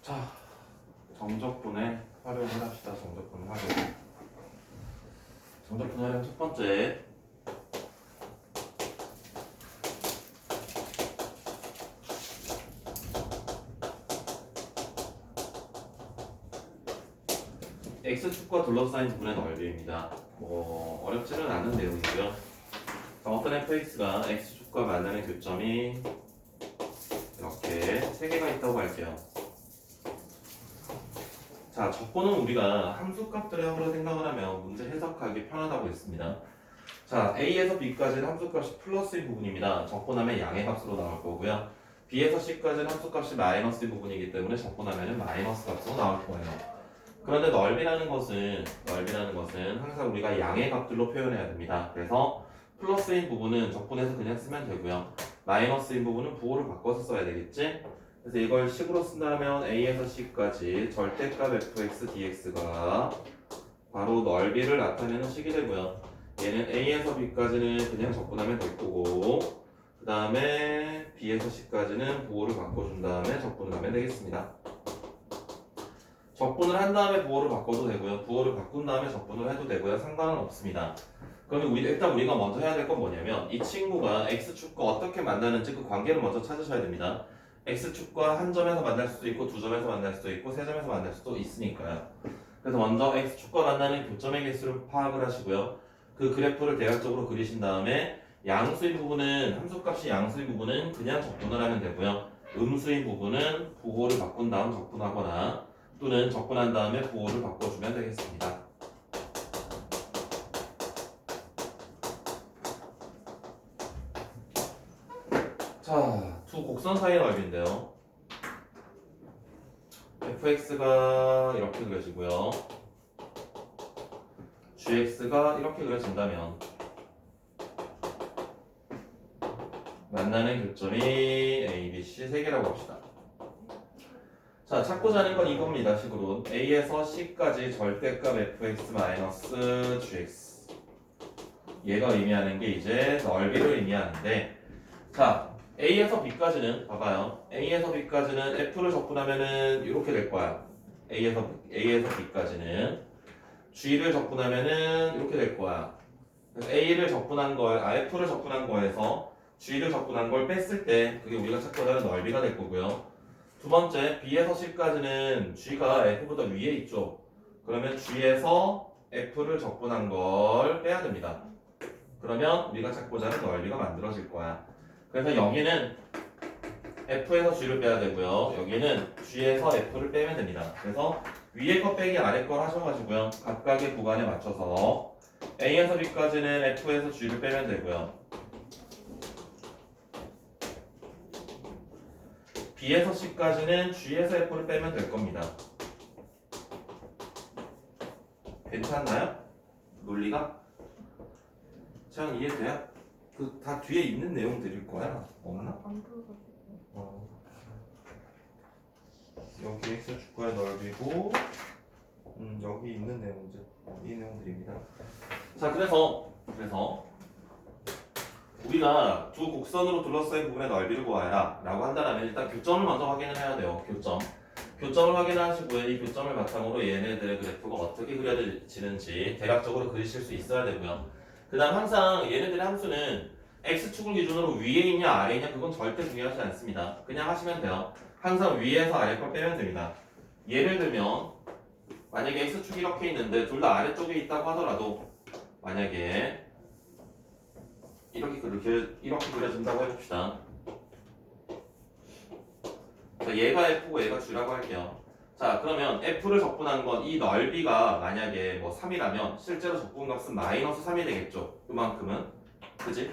자, 정적분의 활용을 합시다. 정적분 활용. 정적분 활용 첫 번째. x축과 둘러싸인 부분의 넓이입니다. 뭐 어렵지는 않은 내용이고요. 자, 어떤 fx가 x축과 만나는 교점이 이렇게 3개가 있다고 할게요. 자, 적분은 우리가 함수값들의 합으로 생각을 하면 문제 해석하기 편하다고 했습니다. 자, a에서 b까지는 함수값이 플러스인 부분입니다. 적분하면 양의 값으로 나올 거고요. b에서 c까지는 함수값이 마이너스인 부분이기 때문에 적분하면 마이너스 값으로 나올 거예요. 그런데 넓이라는 것은 항상 우리가 양의 값들로 표현해야 됩니다. 그래서 플러스인 부분은 적분해서 그냥 쓰면 되고요. 마이너스인 부분은 부호를 바꿔서 써야 되겠지? 그래서 이걸 식으로 쓴다면 a에서 c까지 절대값 fx dx가 바로 넓이를 나타내는 식이 되고요. 얘는 a에서 b까지는 그냥 적분하면 될 거고, 그 다음에 b에서 c까지는 부호를 바꿔준 다음에 적분을 하면 되겠습니다. 적분을 한 다음에 부호를 바꿔도 되고요. 부호를 바꾼 다음에 적분을 해도 되고요. 상관은 없습니다. 그러면 일단 우리가 먼저 해야 될 건 뭐냐면 이 친구가 x축과 어떻게 만나는지 그 관계를 먼저 찾으셔야 됩니다. x축과 한 점에서 만날 수도 있고 두 점에서 만날 수도 있고 세 점에서 만날 수도 있으니까요. 그래서 먼저 x축과 만나는 교점의 개수를 파악을 하시고요. 그 그래프를 대략적으로 그리신 다음에 양수인 부분은 함수값이 양수인 부분은 그냥 적분을 하면 되고요. 음수인 부분은 부호를 바꾼 다음 적분하거나 또는 적분한 다음에 부호를 바꿔주면 되겠습니다. 자, 두 곡선 사이의 넓이인데요. fx가 이렇게 그려지고요. gx가 이렇게 그려진다면 만나는 교점이 a, b, c 3개라고 합시다. 자, 찾고자 하는 건 이겁니다. 식으로 a에서 c까지 절대값 fx-gx 얘가 의미하는 게 이제 넓이를 의미하는데, 자, a에서 b까지는 봐봐요. a에서 b까지는 f를 적분하면은 이렇게 될 거야. a에서 b까지는 g를 적분하면은 이렇게 될 거야. a를 적분한 걸, f를 적분한 거에서 g를 적분한 걸 뺐을 때 그게 우리가 찾고자 하는 넓이가 될 거고요. 두 번째, b에서 c까지는 g가 f보다 위에 있죠. 그러면 g에서 f를 적분한 걸 빼야 됩니다. 그러면 우리가 찾고자 하는 넓이가 만들어질 거야. 그래서 여기는 f에서 g를 빼야 되고요. 여기는 g에서 f를 빼면 됩니다. 그래서 위에 거 빼기 아래 걸 하셔가지고요. 각각의 구간에 맞춰서 a에서 b까지는 f에서 g를 빼면 되고요. b에서 c까지는 g에서 f를 빼면 될 겁니다. 괜찮나요? 논리가? 참 이해돼요? 그 다 뒤에 있는 내용들일 거야. 없나? 안 풀어가지고. 여기 x 축과의 넓이고, 여기 있는 내용들, 이 내용들입니다. 자, 그래서 우리가 두 곡선으로 둘러싸인 부분의 넓이를 구하라 라고 한다면 일단 교점을 먼저 확인을 해야 돼요. 교점을 확인하시고요. 이 교점을 바탕으로 얘네들의 그래프가 어떻게 그려지는지 대략적으로 그리실 수 있어야 되고요. 그 다음 항상 얘네들의 함수는 x축을 기준으로 위에 있냐 아래에 있냐 그건 절대 중요하지 않습니다. 그냥 하시면 돼요. 항상 위에서 아래 걸 빼면 됩니다. 예를 들면 만약에 x축이 이렇게 있는데 둘 다 아래쪽에 있다고 하더라도 만약에 이렇게 그려진다고 해봅시다. 자, 얘가 f고 얘가 g라고 할게요. 자, 그러면 f를 적분한 건 이 넓이가 만약에 뭐 3이라면 실제로 적분값은 마이너스 3이 되겠죠. 이만큼은. 그지?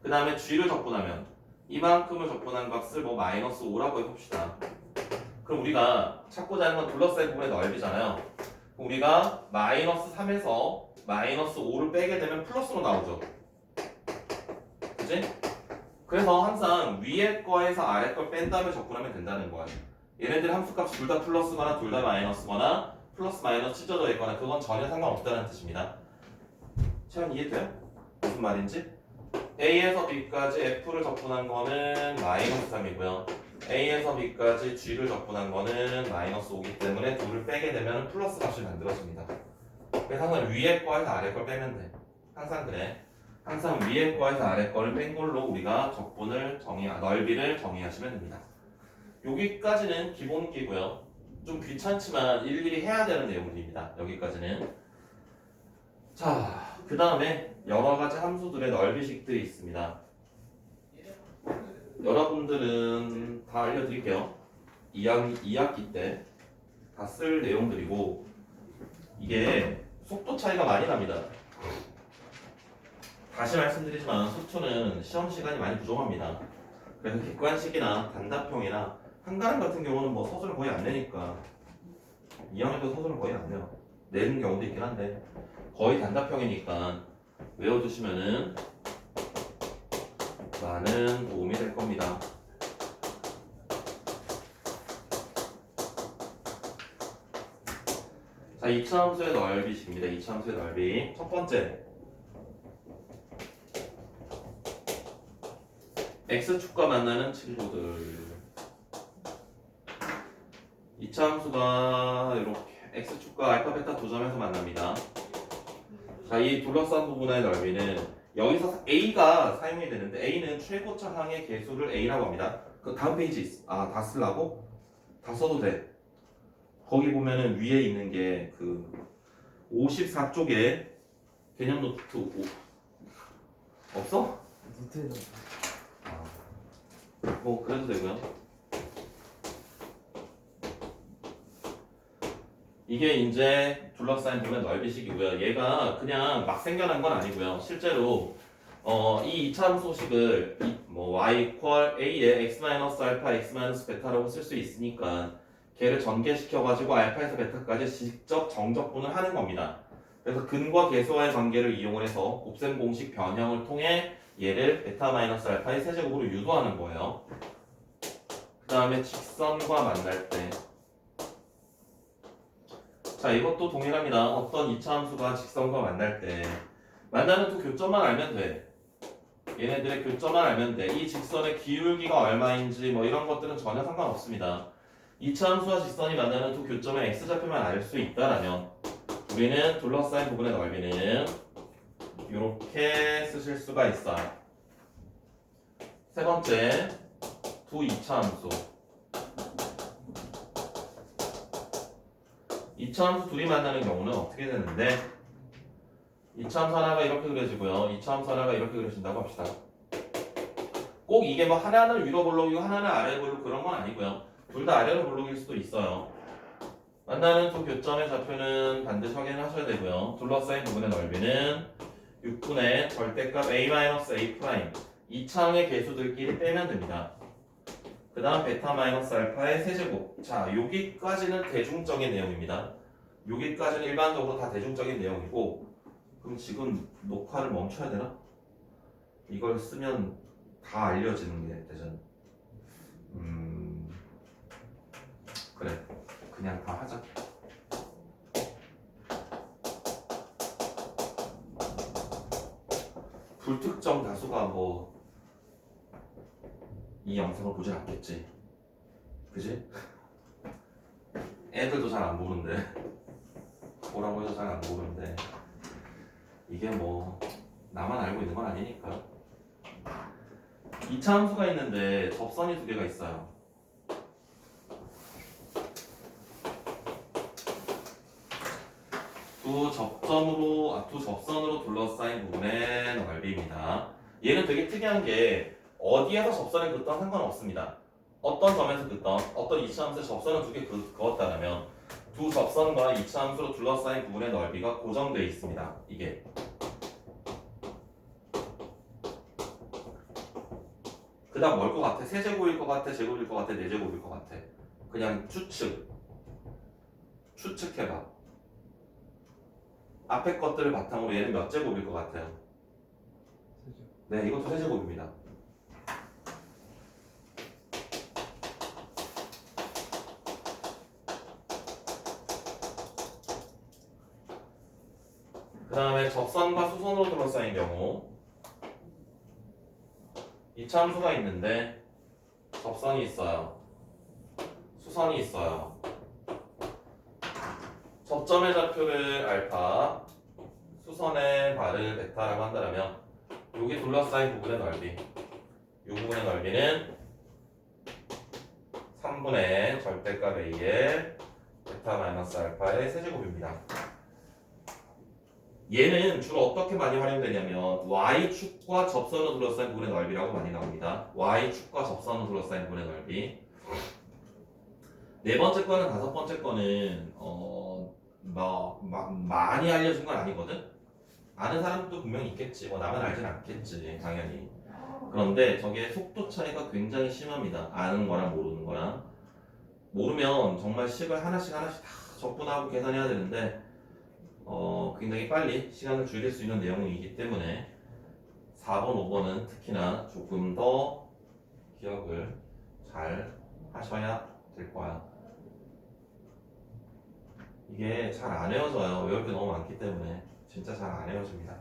그 다음에 g를 적분하면 이만큼을 적분한 값을 뭐 마이너스 5라고 해봅시다. 그럼 우리가 찾고자 하는 건 둘러싸인 부분의 넓이잖아요. 그럼 우리가 마이너스 3에서 마이너스 5를 빼게 되면 플러스로 나오죠. 그치? 그래서 항상 위에 거에서 아래 걸 뺀 다음에 적분하면 된다는 거야. 얘네들 함수값 둘 다 플러스거나 둘 다 마이너스거나 플러스 마이너스 찢어져 있거나 그건 전혀 상관없다는 뜻입니다. 참 이해돼요? 무슨 말인지? a에서 b까지 f를 적분한 거는 마이너스 3이고요. A에서 B까지 G를 적분한 거는 마이너스 5기 때문에 2를 빼게 되면 플러스 값이 만들어집니다. 그래서 항상 위에 거에서 아래 걸 빼면 돼. 항상 그래. 항상 위에 거에서 아래 거를 뺀 걸로 우리가 적분을 넓이를 정의하시면 됩니다. 여기까지는 기본기고요. 좀 귀찮지만 일일이 해야 되는 내용들입니다. 여기까지는. 자, 그 다음에 여러 가지 함수들의 넓이식들이 있습니다. 여러분들은 다 알려드릴게요. 2학기 때 다 쓸 내용들이고 이게 속도 차이가 많이 납니다. 다시 말씀드리지만 수투는 시험 시간이 많이 부족합니다. 그래서 객관식이나 단답형이나 한가람 같은 경우는 뭐 서술을 거의 안 내니까 2학년도 서술은 거의 안 내요. 내는 경우도 있긴 한데 거의 단답형이니까 외워두시면은 많은 도움이 될 겁니다. 자, 이차함수의 넓이식입니다. 이차함수의 넓이. 첫 번째, x축과 만나는 친구들. 이차함수가 이렇게 x축과 알파, 베타 두 점에서 만납니다. 자, 이 둘러싼 부분의 넓이는 여기서 A가 사용이 되는데 A는 최고차 항의 개수를 A라고 합니다. 그 다음 페이지 다 쓰려고? 다 써도 돼. 거기 보면은 위에 있는 게 그 54쪽에 개념 노트 없어? 노트에다 뭐 그래도 되고요. 이게 이제 둘러싸인 부분의 넓이식이고요. 얘가 그냥 막 생겨난 건 아니고요. 실제로 이 이차함수식을 y equal a에 x 마이너스 알파 x 마이너스 베타라고 쓸 수 있으니까 걔를 전개시켜가지고 알파에서 베타까지 직접 정적분을 하는 겁니다. 그래서 근과 계수와의 관계를 이용을 해서 곱셈 공식 변형을 통해 얘를 베타 마이너스 알파의 세제곱으로 유도하는 거예요. 그 다음에 직선과 만날 때, 자 이것도 동일합니다. 어떤 이차함수가 직선과 만날 때 만나는 두 교점만 알면 돼. 얘네들의 교점만 알면 돼. 이 직선의 기울기가 얼마인지 뭐 이런 것들은 전혀 상관없습니다. 이차함수와 직선이 만나는 두 교점의 x좌표만 알 수 있다라면 우리는 둘러싸인 부분의 넓이는 이렇게 쓰실 수가 있어요. 세 번째, 두 이차함수. 이차함수 둘이 만나는 경우는 어떻게 되는데, 이차함수 하나가 이렇게 그려지고요, 이차함수 하나가 이렇게 그려진다고 합시다. 꼭 이게 뭐 하나는 위로 볼록이고 하나는 아래 볼록 그런 건 아니고요. 둘 다 아래로 볼록일 수도 있어요. 만나는 두 교점의 좌표는 반드시 확인을 하셔야 되고요. 둘러싸인 부분의 넓이는 6분의 절대값 a-a' 이차항의 개수들끼리 빼면 됩니다. 그 다음 베타 마이너스 알파의 세제곱. 자, 여기까지는 대중적인 내용입니다. 여기까지는 일반적으로 다 대중적인 내용이고, 그럼 지금 녹화를 멈춰야 되나? 이걸 쓰면 다 알려지는 게 되잖아. 그래, 그냥 다 하자. 불특정 다수가 뭐 이 영상을 보진 않겠지, 그지? 애들도 잘 안 보는데, 뭐라고 해도 잘 안 보는데, 이게 뭐 나만 알고 있는 건 아니니까. 이차 함수가 있는데 접선이 두 개가 있어요. 두 접선으로 둘러싸인 부분의 넓이입니다. 얘는 되게 특이한 게 어디에서 접선을 긋던 상관없습니다. 어떤 점에서 긋던 어떤 이차함수의 접선을 두 개 그었다면 두 접선과 이차함수로 둘러싸인 부분의 넓이가 고정되어 있습니다. 이게 그 다음 뭘 것 같아? 세제곱일 것 같아? 제곱일 것 같아? 네제곱일 것 같아? 그냥 추측해봐. 앞에 것들을 바탕으로 얘는 몇 제곱일 것 같아요? 네, 이것도 세제곱입니다. 그 다음에 접선과 수선으로 둘러싸인 경우 이차함수가 있는데 접선이 있어요. 수선이 있어요. 접점의 좌표를 알파, 수선의 발을 베타라고 한다면 여기 둘러싸인 부분의 넓이, 이 부분의 넓이는 3분의 절대값 A의 베타 마이너스 알파의 세제곱입니다. 얘는 주로 어떻게 많이 활용되냐면 Y축과 접선으로 둘러싸인 부분의 넓이라고 많이 나옵니다. Y축과 접선으로 둘러싸인 부분의 넓이. 네 번째 거는 다섯 번째 거는 많이 알려진 건 아니거든. 아는 사람도 분명히 있겠지. 나만 알진 않겠지, 당연히. 그런데 저게 속도 차이가 굉장히 심합니다. 아는 거랑 모르는 거랑. 모르면 정말 식을 하나씩 다 적분하고 계산해야 되는데 굉장히 빨리 시간을 줄일 수 있는 내용이기 때문에 4번, 5번은 특히나 조금 더 기억을 잘 하셔야 될 거야. 이게 잘 안 외워져요. 외울 게 너무 많기 때문에 진짜 잘 안 외워집니다.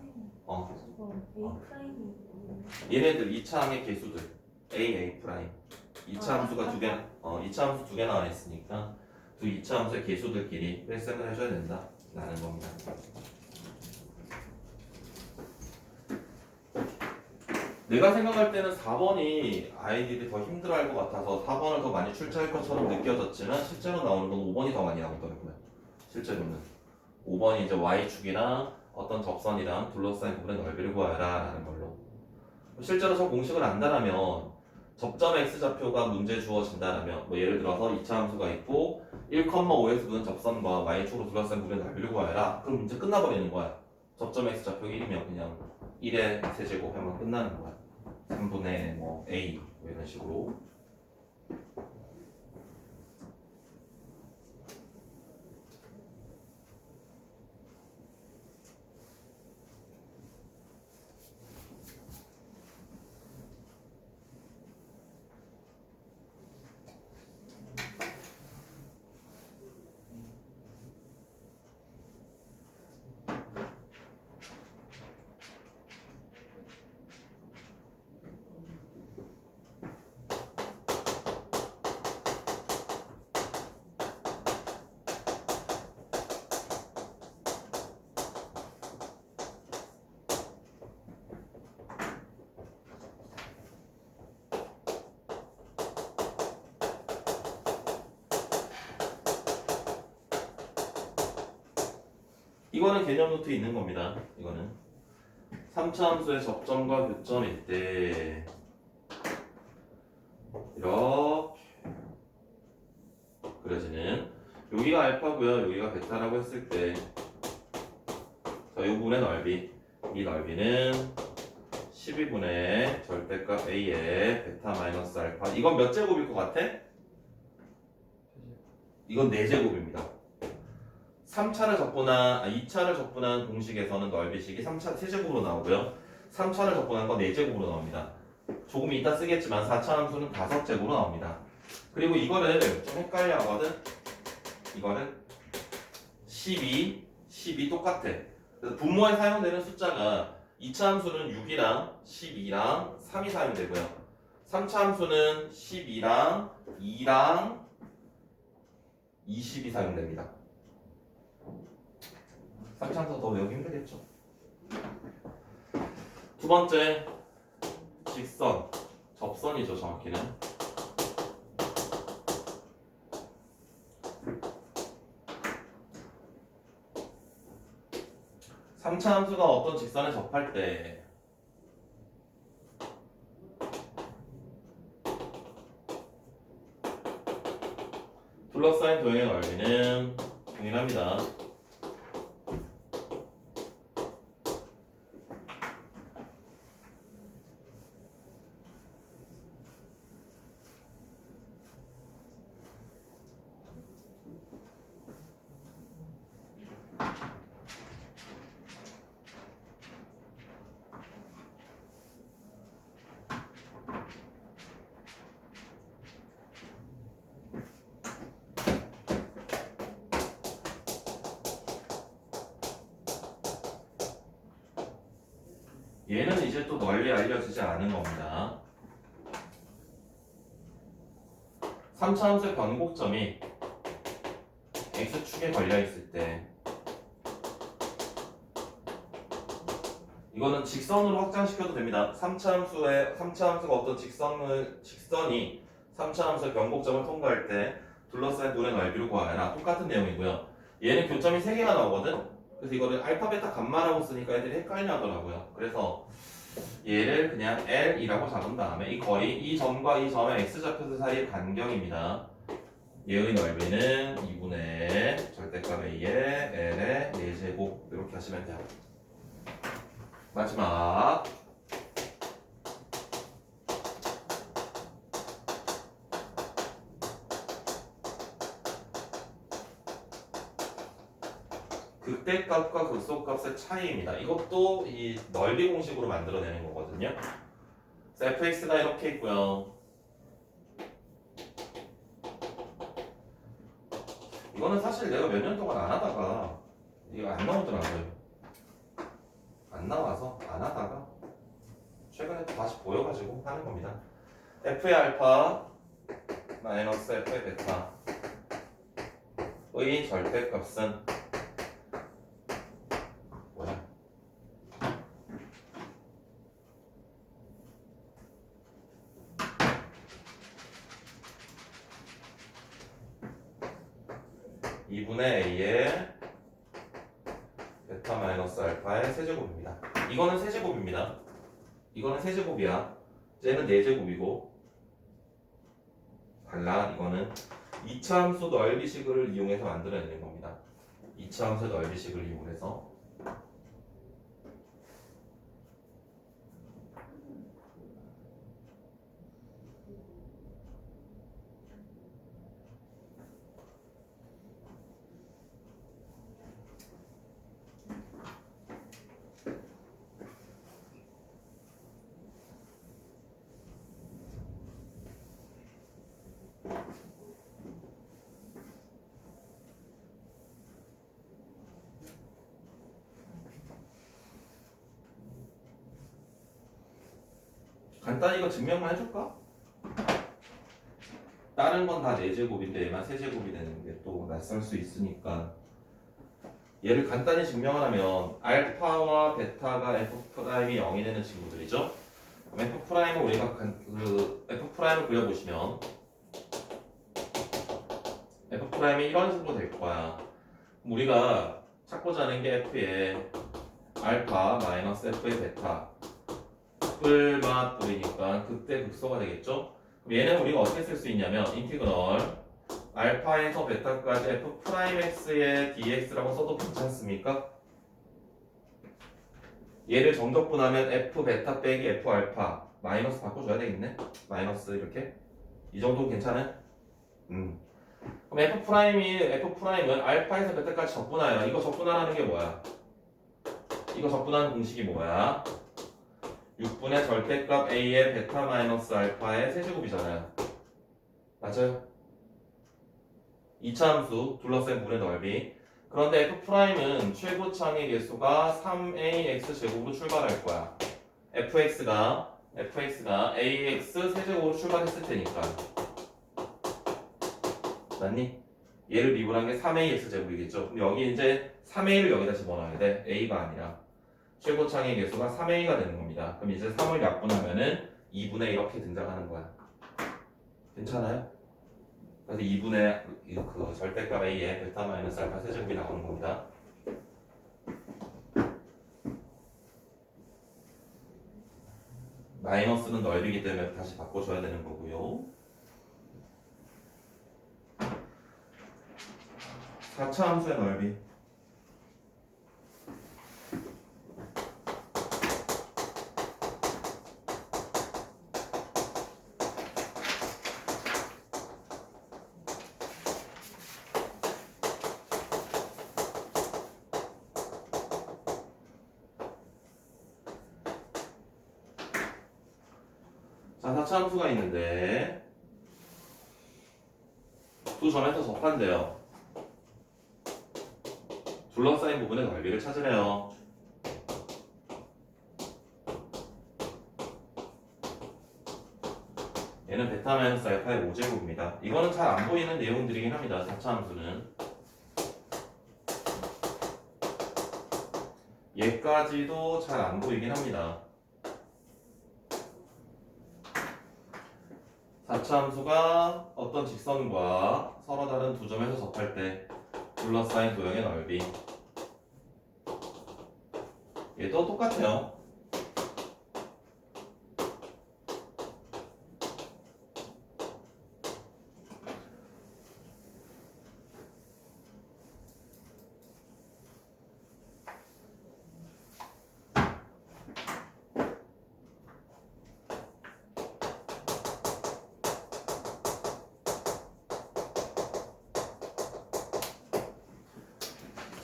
얘네들 2차항의 개수들 A 프라임 2차 함수가 두 개, 2차 함수 두 개 나와 있으니까 두 2차 함수의 개수들끼리 뺄셈을 해줘야 된다 라는 겁니다. 내가 생각할 때는 4번이 아이들이 더 힘들어할 것 같아서 4번을 더 많이 출제할 것처럼 느껴졌지만 실제로 나오는 건 5번이 더 많이 나오더라고요. 실제로는 5번이 이제 Y축이랑 어떤 접선이랑 둘러싸인 부분의 넓이를 구하라 라는 걸로. 실제로 저 공식을 안다라면 접점 x좌표가 문제 주어진다라면 예를 들어서 2차 함수가 있고 1,5에서 보는 접선과 Y축으로 둘러싼 부분의 넓이를 구하라. 그럼 문제 끝나버리는 거야. 접점 x좌표가 1이면 그냥 1의 세제곱 하면 끝나는 거야. 3분의 A 이런 식으로. 이거는 개념 노트에 있는 겁니다. 이거는 3차 함수의 접점과 교점일 때 이렇게 그려지는 여기가 알파고요. 여기가 베타라고 했을 때 자, 이 부분의 넓이 이 넓이는 12분의 절대값 A의 베타 마이너스 알파. 이건 몇 제곱일 것 같아? 이건 4제곱입니다. 3차를 적분한 2차를 적분한 공식에서는 넓이식이 3차 세제곱으로 나오고요. 3차를 적분한 건 4제곱으로 나옵니다. 조금 이따 쓰겠지만 4차 함수는 5제곱으로 나옵니다. 그리고 이거를 좀 헷갈려 하거든. 이거는 12 똑같아. 그래서 분모에 사용되는 숫자가 2차 함수는 6이랑 12랑 3이 사용되고요. 3차 함수는 12랑 2랑 20이 사용됩니다. 3차 함수 더 외우기 힘들겠죠. 두 번째, 직선, 접선이죠, 정확히는. 삼차 함수가 어떤 직선에 접할 때 둘러싸인 도형의 넓이는 동일합니다. 얘는 이제 또 널리 알려지지 않은 겁니다. 3차함수의 변곡점이 x축에 걸려있을 때 이거는 직선으로 확장시켜도 됩니다. 3차함수가 어떤 직선이 3차함수의 변곡점을 통과할 때 둘러싸인 눈의 넓이를 구하라. 똑같은 내용이고요. 얘는 교점이 3개가 나오거든. 그래서 이거를 알파, 베타, 감마라고 쓰니까 애들이 헷갈려 하더라고요. 그래서 얘를 그냥 L이라고 잡은 다음에 이 거리, 이 점과 이 점의 X좌표 사이의 간격입니다. 얘의 넓이는 2분의 절대값 A의 L의 4제곱 이렇게 하시면 돼요. 마지막 극대값과 극소값의 차이입니다. 이것도 이 넓이 공식으로 만들어내는 거거든요. fx가 이렇게 있고요. 이거는 사실 내가 몇 년 동안 안 하다가 이거 안 나오더라고요. 안 나와서 안 하다가 최근에 또 다시 보여가지고 하는 겁니다. f의 알파 마이너스 f의 베타의 절대값은 뭐야? (2분의 a의 베타 마이너스 알파의 세제곱입니다). 이거는 세제곱입니다. 이거는 세제곱이야. 쟤는 4제곱이고 달라. 이거는 2차 함수 넓이식을 이용해서 만들어내는 겁니다. 2차 함수 넓이식을 이용해서 간단히 이거 증명만 해줄까? 다른 건 다 4제곱인데 얘만 3제곱이 되는 게 또 낯설 수 있으니까 얘를 간단히 증명을 하면 알파와 베타가 F'이 0이 되는 친구들이죠. F'을 우리가 F'을 그려보시면 F'이 이런 식으로 될 거야. 우리가 찾고자 하는 게 F의 알파 마이너스 F의 베타 뿔맛 뿌리니까 극대 극소가 되겠죠? 그럼 얘는 우리가 어떻게 쓸 수 있냐면 인티그럴 알파에서 베타까지 F'X의 dx라고 써도 괜찮습니까? 얘를 정적분하면 F 베타 빼기 F 알파 마이너스 바꿔줘야 되겠네? 마이너스 이렇게? 이 정도 괜찮아요? 그럼 F'은 알파에서 베타까지 적분하여 이거 적분하라는 게 뭐야? 이거 적분하는 공식이 뭐야? 6분의 절대값 A의 베타 마이너스 알파의 세제곱이잖아요. 맞아요? 2차 함수 둘러싼 물의 넓이. 그런데 F'은 최고창의 개수가 3ax 제곱으로 출발할 거야. fx가 ax 세제곱으로 출발했을 테니까. 맞니? 얘를 미분한 게 3ax 제곱이겠죠. 그럼 여기 이제 3a를 여기다 집어넣어야 돼. a가 아니라. 최고창의 개수가 3a가 되는 겁니다. 그럼 이제 3을 약분하면은 2분의 이렇게 등장하는 거야. 괜찮아요? 그래서 2분의 그 절대값 a의 베타 마이너스 알파 세제곱이 나오는 겁니다. 마이너스는 넓이기 때문에 다시 바꿔줘야 되는 거고요. 4차 함수의 넓이. 자, 4차 함수가 있는데 두 점에서 접한대요. 둘러싸인 부분의 넓이를 찾으래요. 얘는 베타 마이너스 알파의 5제곱입니다. 이거는 잘 안 보이는 내용들이긴 합니다. 4차 함수는. 얘까지도 잘 안 보이긴 합니다. 4차 함수가 어떤 직선과 서로 다른 두 점에서 접할 때 둘러싸인 도형의 넓이. 얘도 똑같아요.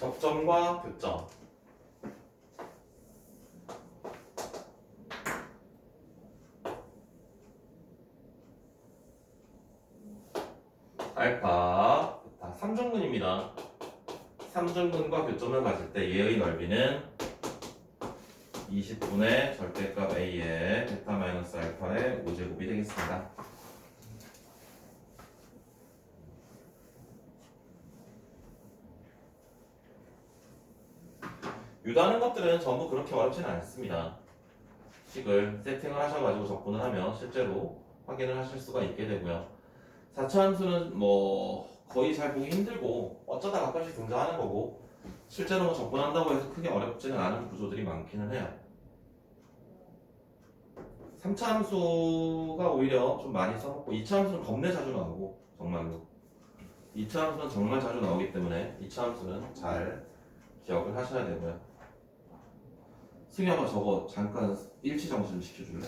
접점과 교점. 알파, 베타, 3중근입니다. 3중근과 교점을 가질 때 얘의 넓이는 20분의 절대값 a의 베타 마이너스 알파의 5제곱이 되겠습니다. 유도하는 것들은 전부 그렇게 어렵지는 않습니다. 식을 세팅을 하셔가지고 접근을 하면 실제로 확인을 하실 수가 있게 되고요. 4차 함수는 뭐 거의 잘 보기 힘들고 어쩌다 가끔씩 등장하는 거고 실제로 뭐 접근한다고 해서 크게 어렵지는 않은 구조들이 많기는 해요. 3차 함수가 오히려 좀 많이 써먹고 2차 함수는 겁내 자주 나오고 정말로 2차 함수는 정말 자주 나오기 때문에 2차 함수는 잘 기억을 하셔야 되고요. 승현아 저거 잠깐 일치정신 시켜줄래?